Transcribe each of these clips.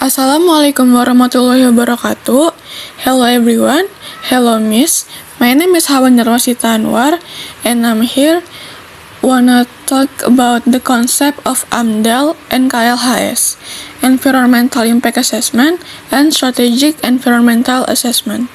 Assalamualaikum warahmatullahi wabarakatuh. Hello everyone. Hello Miss. My name is Hawa Nurwasita Anwar and I'm here wanna talk about the concept of AMDAL and KLHS, Environmental Impact Assessment and Strategic Environmental Assessment.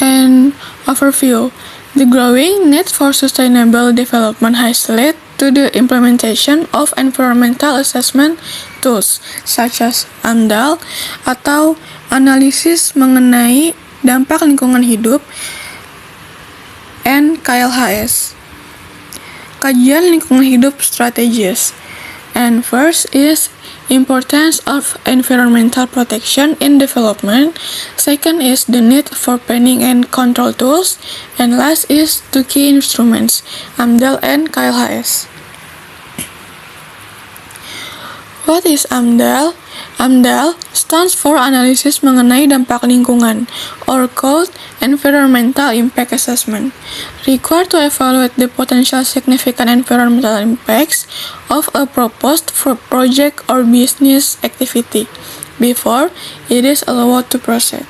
And overview. The growing need for sustainable development has led to the implementation of environmental assessment tools such as AMDAL atau analisis mengenai dampak lingkungan hidup and KLHS, kajian lingkungan hidup strategis. And first is importance of environmental protection in development. Second is the need for planning and control tools. And last is two key instruments, AMDAL and KLHS. What is AMDAL? AMDAL stands for Analisis Mengenai Dampak Lingkungan, or called Environmental Impact Assessment, required to evaluate the potential significant environmental impacts of a proposed project or business activity before it is allowed to proceed.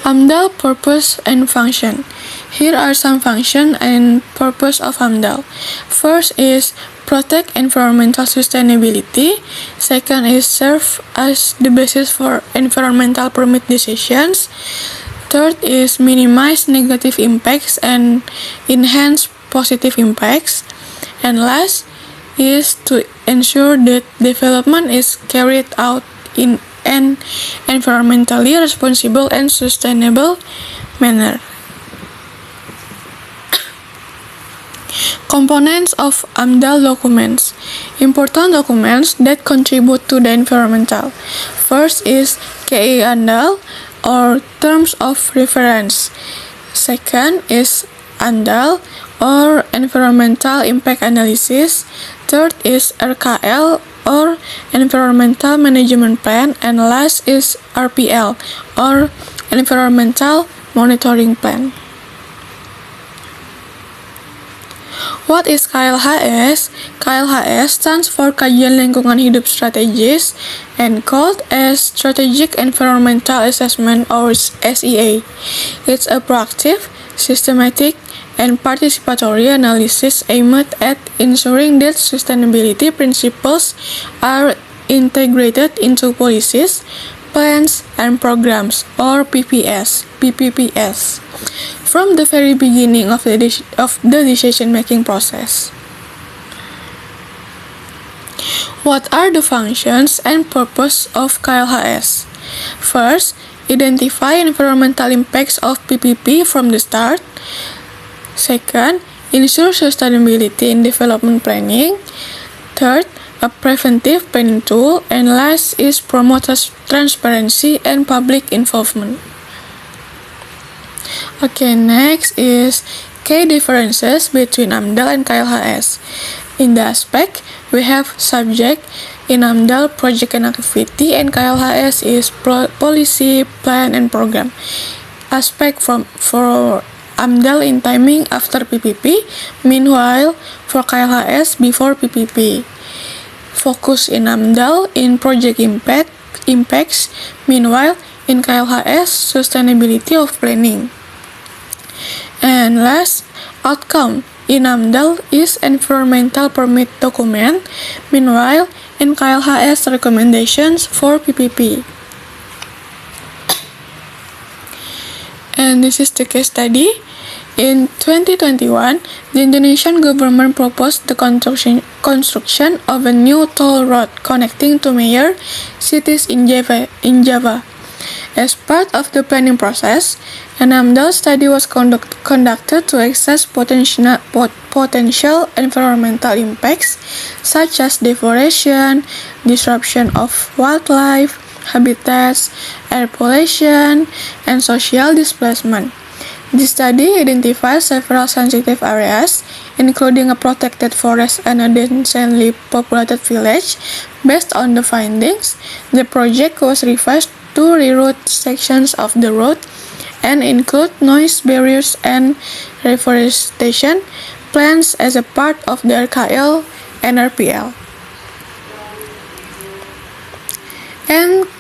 AMDAL purpose and function. Here are some function and purpose of AMDAL. First is protect environmental sustainability. Second is serve as the basis for environmental permit decisions. Third is minimize negative impacts and enhance positive impacts. And last is to ensure that development is carried out in an environmentally responsible and sustainable manner. Components of AMDAL documents. Important documents that contribute to the environmental. First is KE-AMDAL, or Terms of Reference. Second is AMDAL, or Environmental Impact Analysis. Third is RKL, or Environmental Management Plan. And last is RPL, or Environmental Monitoring Plan. What is KLHS? KLHS stands for Kajian Lingkungan Hidup Strategis and called as Strategic Environmental Assessment, or SEA. It's a proactive, systematic, and participatory analysis aimed at ensuring that sustainability principles are integrated into policies, plans, and programs, or PPPs, from the very beginning of the decision-making process. What are the functions and purpose of KLHS? First, identify environmental impacts of PPP from the start. Second, ensure sustainability in development planning. Third, a preventive planning tool. And last is promote transparency and public involvement. Okay, next is key differences between AMDAL and KLHS. In the aspect, we have subject. In AMDAL, project and activity, and KLHS is policy, plan, and program. Aspect for AMDAL in timing after PPP, meanwhile for KLHS before PPP. Focus in AMDAL in project impacts, meanwhile in KLHS sustainability of planning. And last, outcome in AMDAL is environmental permit document, meanwhile in KLHS recommendations for PPP. And this is the case study. In 2021, the Indonesian government proposed the construction of a new toll road connecting two major cities in Java. As part of the planning process, an AMDAL study was conducted to assess potential environmental impacts such as deforestation, disruption of wildlife, habitats, air pollution, and social displacement. The study identifies several sensitive areas, including a protected forest and a densely populated village. Based on the findings, the project was revised to reroute sections of the road and include noise barriers and reforestation, plans as a part of their KL and RPL. And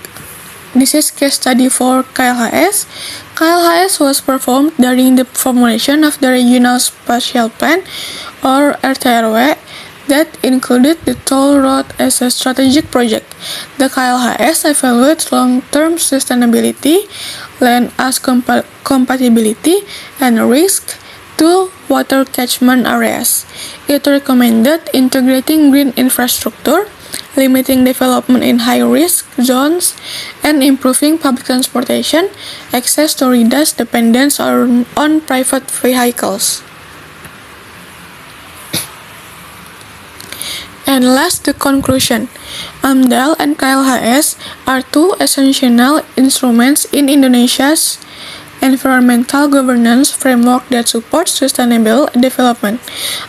this is case study for KLHS. KLHS was performed during the formulation of the Regional Spatial Plan or RTRW that included the toll road as a strategic project. The KLHS evaluates long-term sustainability, land use compatibility, and risk to water catchment areas. It recommended integrating green infrastructure, limiting development in high-risk zones, and improving public transportation access to reduce dependence on private vehicles. And last, the conclusion. AMDAL and KLHS are two essential instruments in Indonesia's environmental governance framework that supports sustainable development.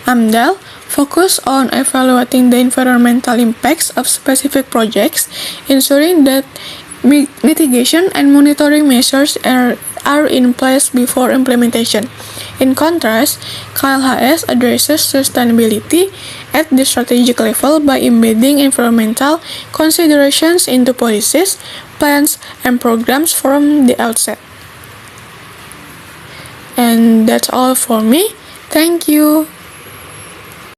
AMDAL focus on evaluating the environmental impacts of specific projects, ensuring that mitigation and monitoring measures are in place before implementation. In contrast, KLHS addresses sustainability at the strategic level by embedding environmental considerations into policies, plans, and programs from the outset. And that's all for me. Thank you.